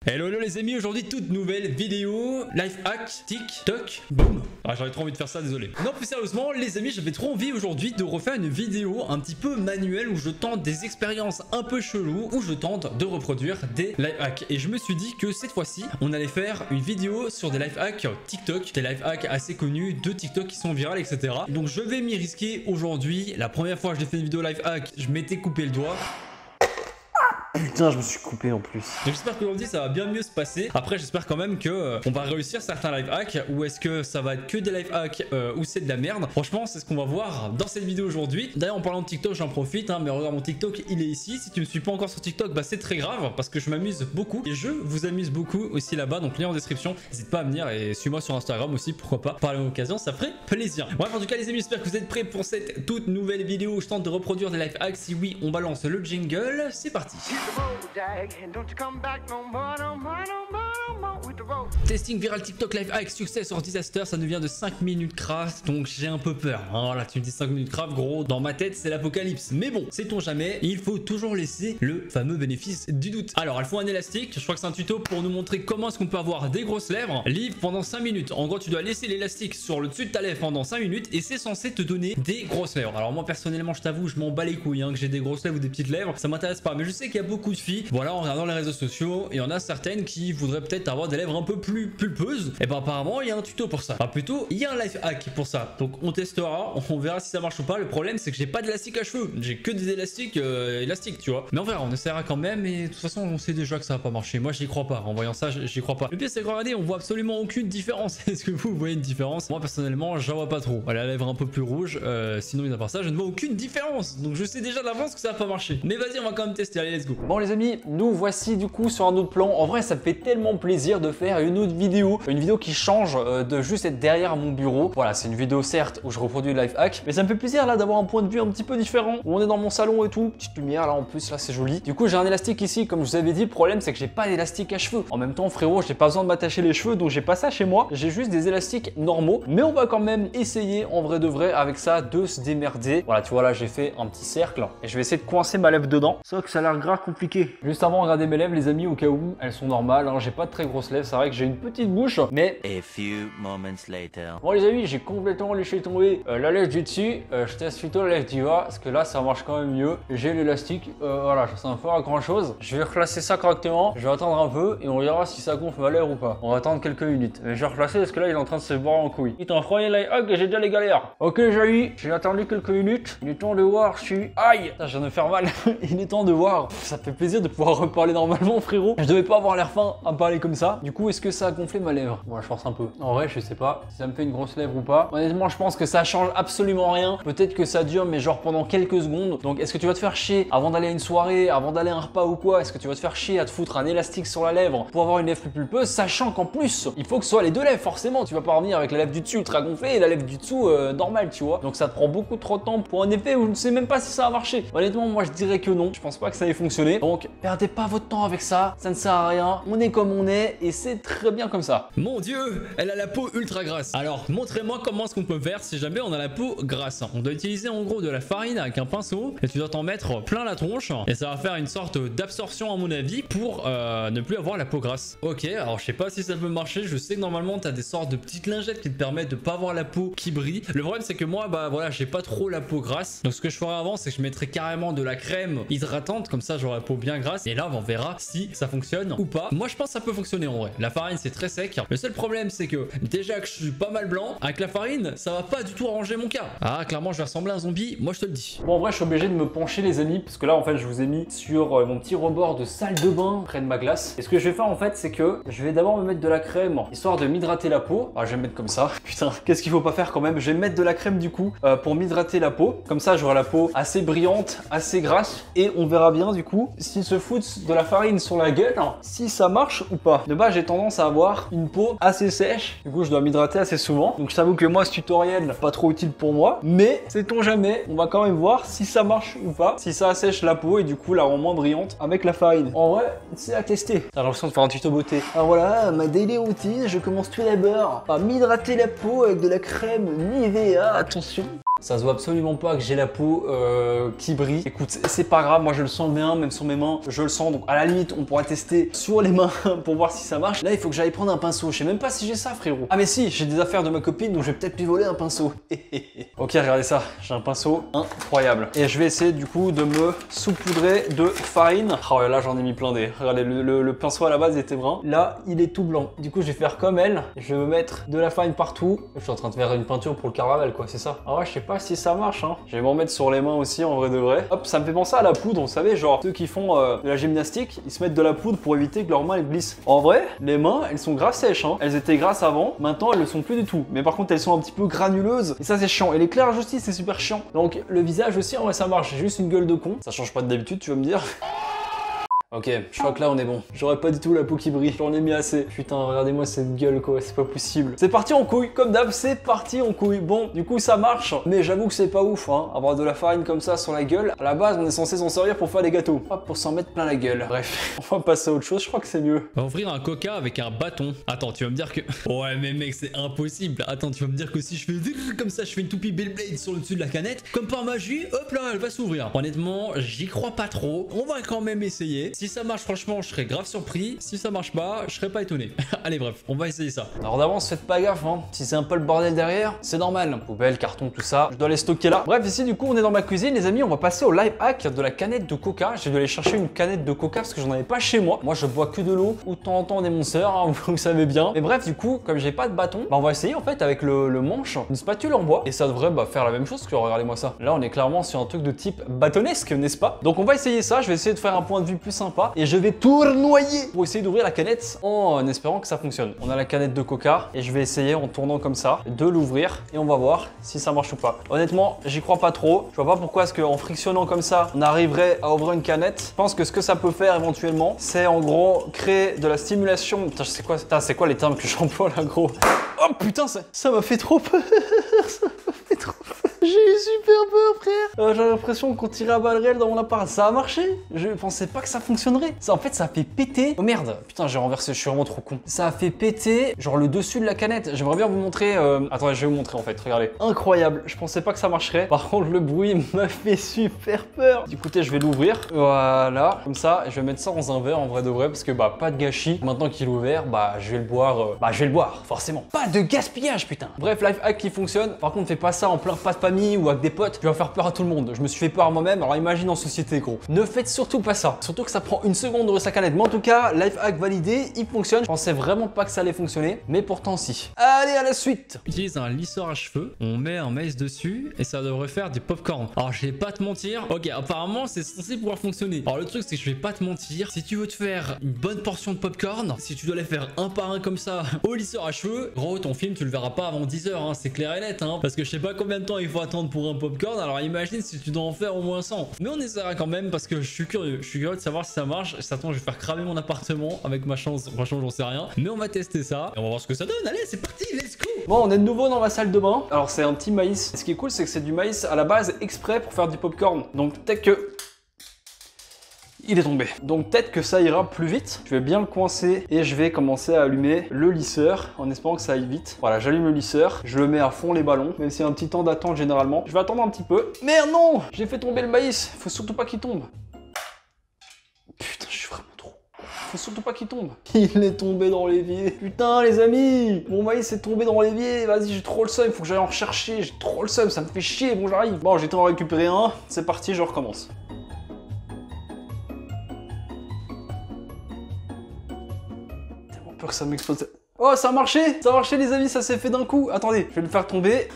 Hello les amis, aujourd'hui toute nouvelle vidéo, life hack, TikTok, boum. Ah j'avais trop envie de faire ça, désolé. Non plus sérieusement les amis, j'avais trop envie aujourd'hui de refaire une vidéo un petit peu manuelle où je tente des expériences un peu cheloues, où je tente de reproduire des life hacks. Et je me suis dit que cette fois-ci, on allait faire une vidéo sur des life hacks TikTok, des life hacks assez connus de TikTok qui sont virales, etc. Donc je vais m'y risquer aujourd'hui. La première fois que j'ai fait une vidéo life hack, je m'étais coupé le doigt. Putain, je me suis coupé en plus. Donc j'espère qu'aujourd'hui ça va bien mieux se passer. Après j'espère quand même que on va réussir certains life hacks, ou est-ce que ça va être que des life hacks ou c'est de la merde. Franchement c'est ce qu'on va voir dans cette vidéo aujourd'hui. D'ailleurs en parlant de TikTok j'en profite mais regarde mon TikTok il est ici. Si tu me suis pas encore sur TikTok bah c'est très grave parce que je m'amuse beaucoup et je vous amuse beaucoup aussi là-bas, donc lien en description. N'hésite pas à venir et suis-moi sur Instagram aussi, pourquoi pas. Par l'occasion ça ferait plaisir. Bref en tout cas les amis, j'espère que vous êtes prêts pour cette toute nouvelle vidéo où je tente de reproduire des life hacks. Si oui on balance le jingle, c'est parti. Testing viral TikTok live hack, succès sur Disaster, ça nous vient de 5 minutes craft, donc j'ai un peu peur. Voilà, tu me dis 5 minutes craft, gros, dans ma tête c'est l'apocalypse. Mais bon, sait-on jamais, il faut toujours laisser le fameux bénéfice du doute. Alors, il faut un élastique, je crois que c'est un tuto pour nous montrer comment est-ce qu'on peut avoir des grosses lèvres libres pendant 5 minutes. En gros, tu dois laisser l'élastique sur le dessus de ta lèvre pendant 5 minutes et c'est censé te donner des grosses lèvres. Alors moi personnellement, je t'avoue, je m'en bats les couilles, que j'ai des grosses lèvres ou des petites lèvres, ça m'intéresse pas. Mais je sais qu'il y a beaucoup de filles, voilà, en regardant les réseaux sociaux, et il y en a certaines qui voudraient peut-être avoir des lèvres un peu plus pulpeuses. Et ben apparemment il y a un tuto pour ça, enfin plutôt il y a un life hack pour ça, donc on testera, on verra si ça marche ou pas. Le problème c'est que j'ai pas d'élastique à cheveux, j'ai que des élastiques élastiques tu vois, mais on verra, on essaiera quand même. Et de toute façon on sait déjà que ça va pas marcher, moi j'y crois pas, en voyant ça j'y crois pas. Le pire c'est que regardez, on voit absolument aucune différence. Est-ce que vous voyez une différence? Moi personnellement j'en vois pas trop, elle a la lèvre un peu plus rouge, sinon mis à part ça je ne vois aucune différence, donc je sais déjà d'avance que ça va pas marcher. Mais vas-y on va quand même tester, allez let's go. Bon les amis, nous voici du coup sur un autre plan. En vrai ça me fait tellement plaisir de faire une autre vidéo, une vidéo qui change de juste être derrière mon bureau. Voilà, c'est une vidéo certes où je reproduis le life hack, mais ça me fait plaisir là d'avoir un point de vue un petit peu différent, où on est dans mon salon et tout, petite lumière là en plus, là c'est joli. Du coup j'ai un élastique ici, comme je vous avais dit. Le problème c'est que j'ai pas d'élastique à cheveux. En même temps frérot, j'ai pas besoin de m'attacher les cheveux, donc j'ai pas ça chez moi, j'ai juste des élastiques normaux. Mais on va quand même essayer en vrai de vrai avec ça de se démerder. Voilà, tu vois là j'ai fait un petit cercle et je vais essayer de coincer ma lèvre dedans. Sauf que ça a l'air grave compliqué. Juste avant, regardez mes lèvres les amis, au cas où elles sont normales, j'ai pas de très grosses lèvres, c'est vrai que j'ai une petite bouche, mais A few moments later. bon les amis, j'ai complètement laissé tomber la lèvre du dessus. Je teste plutôt la lèvre du bas parce que là ça marche quand même mieux. J'ai l'élastique, voilà, ça sert pas à grand chose. Je vais replacer ça correctement, je vais attendre un peu et on verra si ça gonfle ma lèvre ou pas. On va attendre quelques minutes. Mais je vais replacer parce que là il est en train de se boire en couille. Il t'en froid live hack et j'ai déjà les galères. Ok j'ai attendu quelques minutes. Il est temps de voir si... Aïe, ça, je viens de me faire mal. Il est temps de voir. Ça fait plaisir de pouvoir reparler normalement frérot. Je devais pas avoir l'air fin à parler comme ça. Du coup est-ce que ça a gonflé ma lèvre? Bon je force un peu. En vrai je sais pas si ça me fait une grosse lèvre ou pas. Honnêtement je pense que ça change absolument rien. Peut-être que ça dure mais genre pendant quelques secondes. Donc est-ce que tu vas te faire chier avant d'aller à une soirée, avant d'aller à un repas ou quoi? Est-ce que tu vas te faire chier à te foutre un élastique sur la lèvre pour avoir une lèvre plus pulpeuse, sachant qu'en plus il faut que ce soit les deux lèvres forcément. Tu vas pas revenir avec la lèvre du dessus ultra gonflée et la lèvre du dessous normale tu vois. Donc ça te prend beaucoup trop de temps pour un effet où je ne sais même pas si ça va marcher. Honnêtement moi je dirais que non. Je pense pas que ça ait fonctionné. Donc perdez pas votre temps avec ça ne sert à rien. On est comme on est et c'est très bien comme ça. Mon dieu, elle a la peau ultra grasse. Alors montrez-moi comment est-ce qu'on peut faire si jamais on a la peau grasse. On doit utiliser en gros de la farine avec un pinceau et tu dois t'en mettre plein la tronche et ça va faire une sorte d'absorption à mon avis pour ne plus avoir la peau grasse. Ok, alors je sais pas si ça peut marcher. Je sais que normalement tu as des sortes de petites lingettes qui te permettent de pas avoir la peau qui brille. Le problème c'est que moi bah voilà, j'ai pas trop la peau grasse. Donc ce que je ferai avant c'est que je mettrai carrément de la crème hydratante, comme ça j'aurai la peau bien grasse et là on verra si ça fonctionne ou pas. Moi je pense que ça peut fonctionner en vrai. La farine c'est très sec. Le seul problème c'est que déjà que je suis pas mal blanc, avec la farine ça va pas du tout arranger mon cas. Ah clairement je vais ressembler à un zombie, moi je te le dis. Bon en vrai je suis obligé de me pencher les amis, parce que là en fait je vous ai mis sur mon petit rebord de salle de bain près de ma glace. Et ce que je vais faire en fait c'est que je vais d'abord me mettre de la crème histoire de m'hydrater la peau. Ah, je vais me mettre comme ça. Putain, qu'est-ce qu'il faut pas faire quand même. Je vais mettre de la crème du coup pour m'hydrater la peau. Comme ça j'aurai la peau assez brillante, assez grasse et on verra bien du coup s'ils se foutent de la farine sur la gueule, si ça marche ou pas. De base j'ai tendance à avoir une peau assez sèche, du coup je dois m'hydrater assez souvent. Donc je t'avoue que moi ce tutoriel pas trop utile pour moi, mais sait-on jamais, on va quand même voir si ça marche ou pas, si ça assèche la peau et du coup la rend moins brillante avec la farine. En vrai c'est à tester. J'ai l'impression de faire un tuto beauté. Alors voilà, ma daily routine, je commence tout d'abord par m'hydrater la peau avec de la crème Nivea, attention. Ça se voit absolument pas que j'ai la peau qui brille. Écoute, c'est pas grave, moi je le sens bien, même sur mes mains, je le sens. Donc à la limite, on pourra tester sur les mains pour voir si ça marche. Là, il faut que j'aille prendre un pinceau. Je sais même pas si j'ai ça, frérot. Ah mais si, j'ai des affaires de ma copine, donc je vais peut-être lui voler un pinceau. Ok, regardez ça, j'ai un pinceau incroyable. Et je vais essayer du coup de me saupoudrer de farine. Oh là, j'en ai mis plein des. Regardez, le pinceau à la base il était brun. Là, il est tout blanc. Du coup, je vais faire comme elle. Je vais me mettre de la farine partout. Je suis en train de faire une peinture pour le carnaval, quoi, c'est ça. Ah ouais, je sais pas si ça marche, hein. Je vais m'en mettre sur les mains aussi, en vrai de vrai. Hop, ça me fait penser à la poudre, vous savez, genre ceux qui font de la gymnastique, ils se mettent de la poudre pour éviter que leurs mains elles glissent. En vrai, les mains, elles sont grave sèches, hein. Elles étaient grasses avant, maintenant elles le sont plus du tout. Mais par contre, elles sont un petit peu granuleuses et ça c'est chiant. Et l'éclairage aussi, c'est super chiant. Donc le visage aussi, en vrai, ça marche. J'ai juste une gueule de con. Ça change pas de d'habitude, tu vas me dire. Ok, je crois que là on est bon. J'aurais pas du tout la peau qui brille, j'en ai mis assez. Putain, regardez-moi cette gueule quoi, c'est pas possible. C'est parti en couille, comme d'hab, c'est parti en couille. Bon, du coup ça marche, mais j'avoue que c'est pas ouf, hein. Avoir de la farine comme ça sur la gueule. À la base, on est censé s'en servir pour faire des gâteaux, pas pour s'en mettre plein la gueule. Bref, on va passer à autre chose, je crois que c'est mieux. On va ouvrir un coca avec un bâton. Attends, tu vas me dire que... Ouais mais mec, c'est impossible. Attends, tu vas me dire que si je fais comme ça, je fais une toupie Beyblade sur le dessus de la canette, comme par magie, hop là, elle va s'ouvrir. Honnêtement, j'y crois pas trop. On va quand même essayer. Si ça marche, franchement, je serais grave surpris. Si ça marche pas, je serais pas étonné. Allez, bref, on va essayer ça. Alors d'avance, faites pas gaffe, hein. Si c'est un peu le bordel derrière, c'est normal. Poubelle, carton, tout ça, je dois les stocker là. Bref, ici, du coup, on est dans ma cuisine, les amis. On va passer au life hack de la canette de coca. J'ai dû aller chercher une canette de coca parce que j'en avais pas chez moi. Moi, je bois que de l'eau ou de temps en temps des Monsters, hein, vous savez bien. Mais bref, du coup, comme j'ai pas de bâton, bah, on va essayer en fait avec le manche, une spatule en bois. Et ça devrait faire la même chose parce que regardez-moi ça. Là, on est clairement sur un truc de type bâtonnesque, n'est-ce pas? Donc, on va essayer ça. Je vais essayer de faire un point de vue plus sympa et je vais tournoyer pour essayer d'ouvrir la canette en espérant que ça fonctionne. On a la canette de coca et je vais essayer en tournant comme ça de l'ouvrir et on va voir si ça marche ou pas. Honnêtement, j'y crois pas trop. Je vois pas pourquoi est-ce qu'en frictionnant comme ça, on arriverait à ouvrir une canette. Je pense que ce que ça peut faire éventuellement, c'est en gros créer de la stimulation. Putain, je sais quoi, c'est quoi les termes que j'emploie là, gros? Oh putain, ça m'a fait trop peur. Ça m'a fait trop peur. J'ai eu super peur, frère. J'ai l'impression qu'on tirait à balles réelles dans mon appart. Ça a marché. Je pensais pas que ça fonctionnerait. Ça, en fait, ça a fait péter. Oh merde. Putain, j'ai renversé. Je suis vraiment trop con. Ça a fait péter, genre le dessus de la canette. J'aimerais bien vous montrer. Attendez, je vais vous montrer en fait. Regardez. Incroyable. Je pensais pas que ça marcherait. Par contre, le bruit m'a fait super peur. Écoutez, je vais l'ouvrir. Voilà. Comme ça, je vais mettre ça dans un verre en vrai de vrai parce que pas de gâchis. Maintenant qu'il est ouvert, je vais le boire. Je vais le boire, forcément. Pas de gaspillage, putain. Bref, life hack qui fonctionne. Par contre, fais pas ça en plein repas de famille ou avec des potes, tu vas faire peur à tout le monde. Je me suis fait peur à moi-même, alors imagine en société, gros. Ne faites surtout pas ça. Surtout que ça prend une seconde d'ouvrir sa canette. Mais en tout cas, life hack validé, il fonctionne. Je pensais vraiment pas que ça allait fonctionner, mais pourtant si. Allez, à la suite. On utilise un lisseur à cheveux, on met un maïs dessus et ça devrait faire du popcorn. Alors je vais pas te mentir, ok, apparemment c'est censé pouvoir fonctionner. Alors le truc c'est que je vais pas te mentir, si tu veux te faire une bonne portion de popcorn, si tu dois les faire un par un comme ça au lisseur à cheveux, gros ton film tu le verras pas avant 10 heures, hein, c'est clair et net, hein, parce que je sais pas combien de temps il faut attendre pour un popcorn, alors imagine si tu dois en faire au moins 100. Mais on essaiera quand même parce que je suis curieux de savoir si ça marche. Certainement je vais faire cramer mon appartement avec ma chance, franchement j'en sais rien. Mais on va tester ça et on va voir ce que ça donne. Allez c'est parti, let's go. Bon, on est de nouveau dans ma salle de bain. Alors c'est un petit maïs. Et ce qui est cool c'est que c'est du maïs à la base exprès pour faire du popcorn. Donc peut-être que... il est tombé. Donc peut-être que ça ira plus vite. Je vais bien le coincer et je vais commencer à allumer le lisseur en espérant que ça aille vite. Voilà, j'allume le lisseur, je le mets à fond les ballons, même s'il y a un petit temps d'attente généralement. Je vais attendre un petit peu. Merde non, j'ai fait tomber le maïs. Faut surtout pas qu'il tombe. Putain, je suis vraiment trop. Faut surtout pas qu'il tombe. Il est tombé dans l'évier. Putain les amis, mon maïs est tombé dans l'évier. Vas-y, j'ai trop le seum, faut que j'aille en rechercher. J'ai trop le seum, ça me fait chier. Bon, j'arrive. Bon, j'ai été en récupérer un. C'est parti, je recommence. Peur que ça m'explose. Oh, ça a marché! Ça a marché les amis, ça s'est fait d'un coup. Attendez, je vais le faire tomber.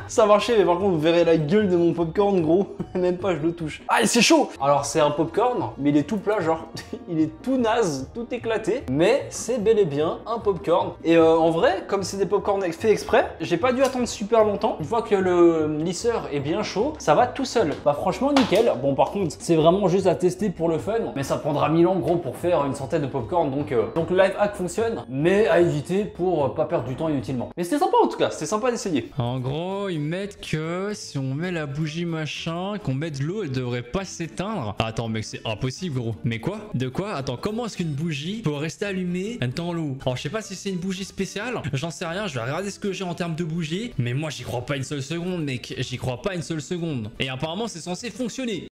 Ça a marché, mais par contre, vous verrez la gueule de mon popcorn, gros. Même pas, je le touche. Ah, et c'est chaud! Alors, c'est un popcorn, mais il est tout plat, genre. Il est tout naze, tout éclaté. Mais c'est bel et bien un popcorn. Et en vrai, comme c'est des popcorns faits exprès, j'ai pas dû attendre super longtemps. Une fois que le lisseur est bien chaud, ça va tout seul. Bah, franchement, nickel. Bon, par contre, c'est vraiment juste à tester pour le fun. Mais ça prendra 1000 ans, gros, pour faire une centaine de popcorn. Donc le life hack fonctionne, mais à éviter pour pas perdre du temps inutilement. Mais c'était sympa en tout cas, c'était sympa d'essayer. En gros, ils mettent que si on met la bougie machin, qu'on met de l'eau, elle devrait pas s'éteindre. Attends, mec, c'est impossible, gros. Mais quoi? De quoi? Attends, comment est-ce qu'une bougie peut rester allumée dans l'eau? Alors, je sais pas si c'est une bougie spéciale, j'en sais rien. Je vais regarder ce que j'ai en termes de bougie. Mais moi, j'y crois pas une seule seconde, mec. J'y crois pas une seule seconde. Et apparemment, c'est censé fonctionner.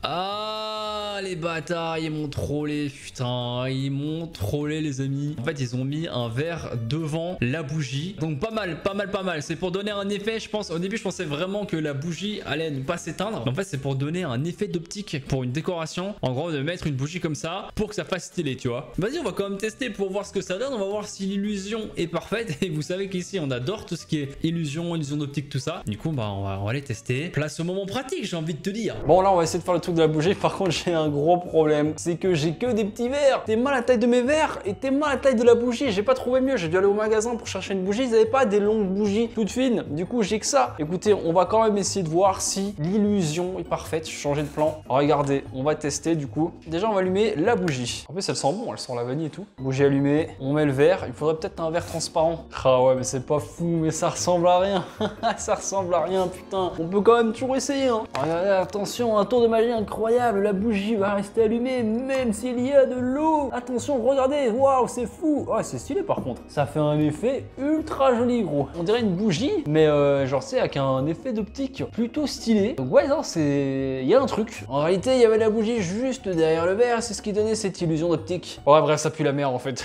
Ah, les bâtards, ils m'ont trollé, putain, ils m'ont trollé, les amis. En fait, ils ont mis un verre devant la bougie. Donc pas mal, pas mal, pas mal. C'est pour donner un effet, je pense. Au début, je pensais vraiment que la bougie allait ne pas s'éteindre. En fait, c'est pour donner un effet d'optique pour une décoration. En gros, de mettre une bougie comme ça pour que ça fasse stylé, tu vois. Vas-y, on va quand même tester pour voir ce que ça donne. On va voir si l'illusion est parfaite. Et vous savez qu'ici, on adore tout ce qui est illusion d'optique, tout ça. Du coup, bah, on va aller tester. Place au moment pratique, j'ai envie de te dire. Bon, là, on va essayer de faire le truc de la bougie. Par contre, j'ai un gros problème, c'est que j'ai que des petits verres. T'es mal à la taille de mes verres et t'es mal à la taille de la bougie. J'ai pas trouvé mieux, j'ai dû aller au magasin pour chercher une bougie. Ils avaient pas des longues bougies toutes fines, du coup j'ai que ça. Écoutez, on va quand même essayer de voir si l'illusion est parfaite. Je vais changer de plan. Regardez, on va tester du coup. Déjà, on va allumer la bougie. En plus, elle sent bon, elle sent la vanille et tout. Bougie allumée, on met le verre. Il faudrait peut-être un verre transparent. Ah ouais, mais c'est pas fou, mais ça ressemble à rien. Ça ressemble à rien, putain. On peut quand même toujours essayer, hein. Regardez, attention, un tour de magie incroyable. La bougie va rester allumée même s'il y a de l'eau. Attention, regardez, waouh, c'est fou. Ouais, c'est stylé par contre. Ça fait un effet ultra joli, gros. On dirait une bougie, mais genre c'est avec un effet d'optique plutôt stylé. Donc ouais, non, c'est... Il y a un truc. En réalité, il y avait la bougie juste derrière le verre. C'est ce qui donnait cette illusion d'optique. Ouais, bref, ça pue la merde en fait.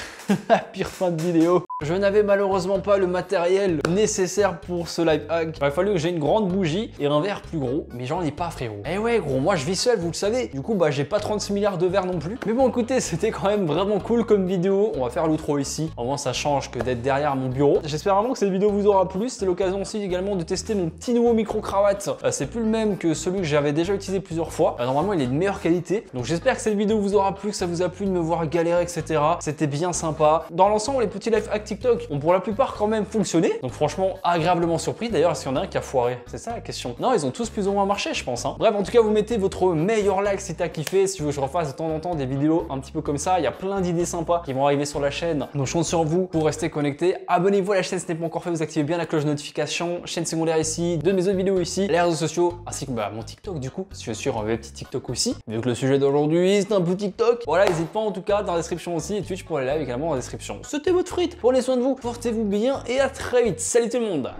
Pire fin de vidéo. Je n'avais malheureusement pas le matériel nécessaire pour ce life hack. Il a fallu que j'ai une grande bougie et un verre plus gros, mais j'en ai pas, frérot. Eh ouais, gros, moi je vis seul, vous le savez. Du coup, bah j'ai pas 36 milliards de verres non plus. Mais bon, écoutez, c'était quand même vraiment cool comme vidéo. On va faire l'outro ici. Au moins, ça change que d'être derrière mon bureau. J'espère vraiment que cette vidéo vous aura plu. C'était l'occasion aussi également de tester mon petit nouveau micro-cravate. C'est plus le même que celui que j'avais déjà utilisé plusieurs fois. Normalement, il est de meilleure qualité. Donc j'espère que cette vidéo vous aura plu, que ça vous a plu de me voir galérer, etc. C'était bien sympa. Dans l'ensemble, les petits life hacks TikTok ont pour la plupart quand même fonctionné. Donc franchement, agréablement surpris. D'ailleurs, est-ce qu'il y en a un qui a foiré? C'est ça la question. Non, ils ont tous plus ou moins marché, je pense, hein. Bref, en tout cas, vous mettez votre meilleur like si t'as kiffé. Si tu veux que je refasse de temps en temps des vidéos un petit peu comme ça, il y a plein d'idées sympas qui vont arriver sur la chaîne. Donc je compte sur vous pour rester connecté. Abonnez-vous à la chaîne si ce n'est pas encore fait. Vous activez bien la cloche de notification. Chaîne secondaire ici, de mes autres vidéos ici, les réseaux sociaux, ainsi que mon TikTok du coup. Si je suis sur un petit TikTok aussi. Vu que le sujet d'aujourd'hui c'est un peu TikTok. Voilà, n'hésite pas en tout cas dans la description aussi et Twitch pour les lives également en description. C'était votre frite. Prenez soin de vous, portez-vous bien et à très vite. Salut tout le monde.